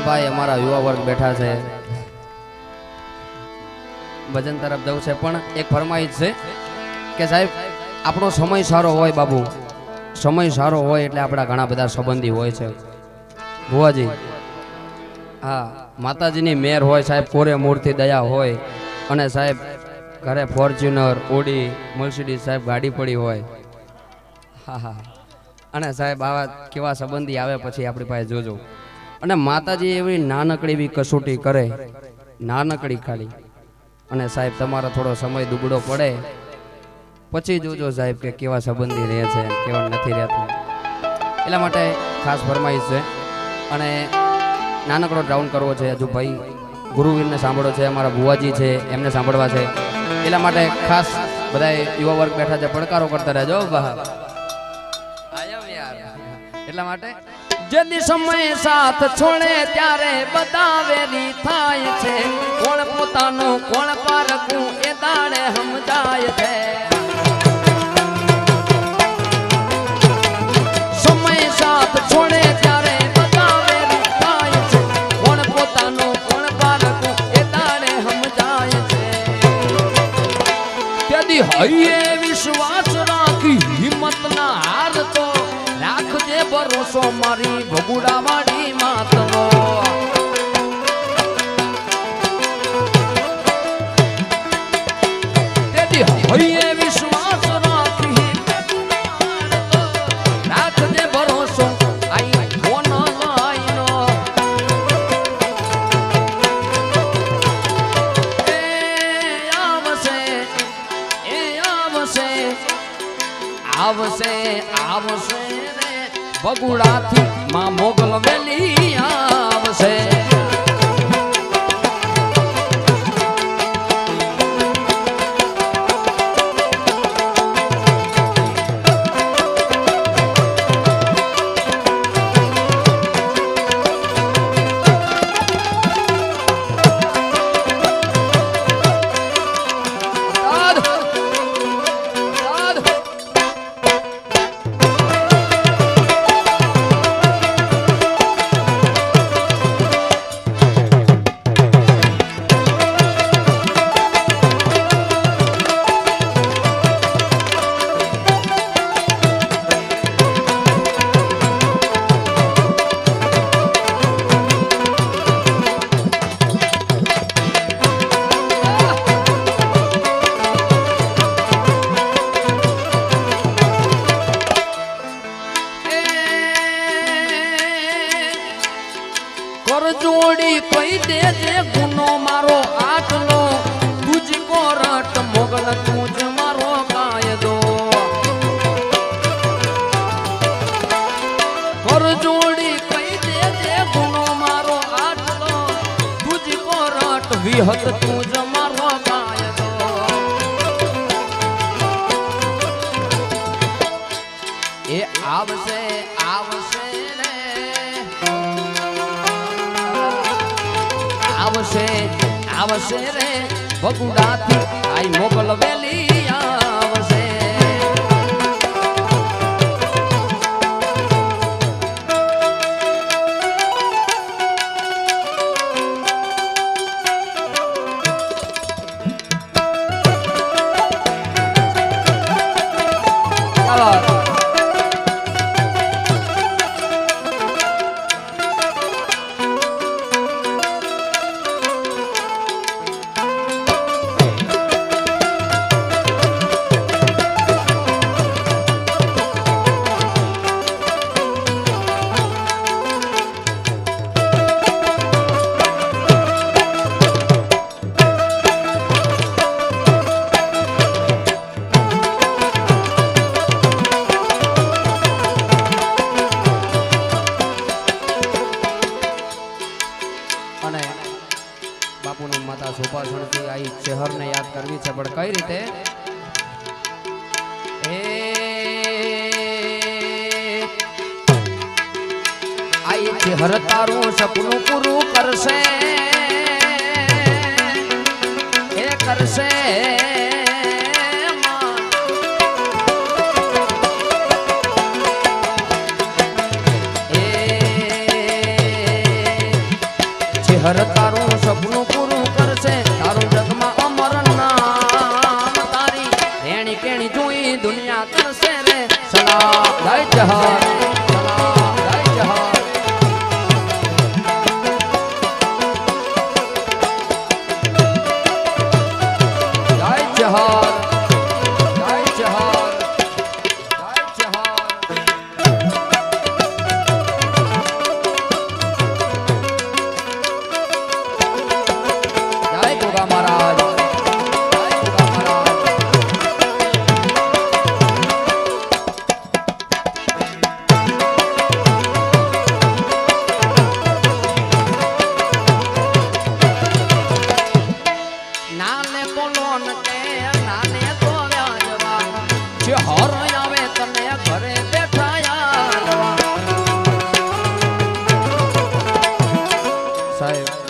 ભાઈ અમારા યુવા વર્ગ બેઠા છે, ભજન તરફ જવું છે, પણ એક ફરમાઈશ છે કે સાહેબ આપણો સમય સારો હોય, બાબુ સમય સારો હોય એટલે આપણા ઘણા બધા સંબંધી હોય છે ભુવાજી. હા, માતાજીની મેર હોય સાહેબ, કોરે મૂળથી દયા હોય, અને સાહેબ ઘરે ફોર્ચ્યુનર, ઓડી, મર્સિડીઝ સાહેબ ગાડી પડી હોય. હા હા, અને સાહેબ આવા કેવા સંબંધી આવે પછી આપણી પાસે જોજો. અને માતાજી એવી નાનકડી એવી કસોટી કરે, નાનકડી ખાલી, અને સાહેબ તમારો થોડો સમય દુબળો પડે પછી જોજો સાહેબ કે કેવા સંબંધી રહે છે કેવા નથી રહેતું. એટલા માટે ખાસ ફરમાઈશ છે, અને નાનકડો રાઉન્ડ કરવો છે. હજુ ભાઈ ગુરુવીરને સાંભળો છે, અમારા બુવાજી છે એમને સાંભળવા છે. એટલા માટે ખાસ બધા યુવા વર્ગ બેઠા છે, પડકારો કરતા રહેજો બહાર. એટલા માટે જે સમય સાથ છોડે ત્યારે બધા વેરી થાય છે, કોણ પોતાનું કોણ પારખું એ દાડે સમજાય છે. સમય સાથ છોડે ત્યારે બધા વેરી થાય છે, કોણ પોતાનું કોણ પારખું એ દાડે સમજાય છે. તેથી હૈયે વિશ્વાસ રાખી હિંમત ના હારતો, રાખજે ભરોસો મારી ભગુડાવાળી માતનો. તેથી હૈયે વિશ્વાસ રાખી રાખજે ભરોસો આઈ કોન લાઈનો. એ આવશે આવશે આવશે બગુડાથી માં મોગલ વેલી આવશે. જોડી કઈ દેજે ગુનો મારો આટલો, તુજ કોરટ મોગલ તુજ મારો કાયદો. કર જોડી કઈ દેજે ગુનો મારો આટલો, તુજ કોરટ વિહત તુજ મારો કાયદો. એ આવશે આવશે આવશે આવશે રે બગુડાથી આઈ મોગલ વેલી આવશે. સુભાષણથી આ શહેરને યાદ કરવી છે, પણ કઈ રીતે? આઈ શહેર તારું સપનું પૂરું કરશે, એ કરશે જહાર સલામ જય જહાર જય જહાર જય જહાર જય જહાર જય ગોગા મહારાજ જય ગોગા મહારાજ નાને બોલો ને કે નાને તો વ્યાજવા જે હર આવે તને ઘરે બેઠા યાદવા સાહેબ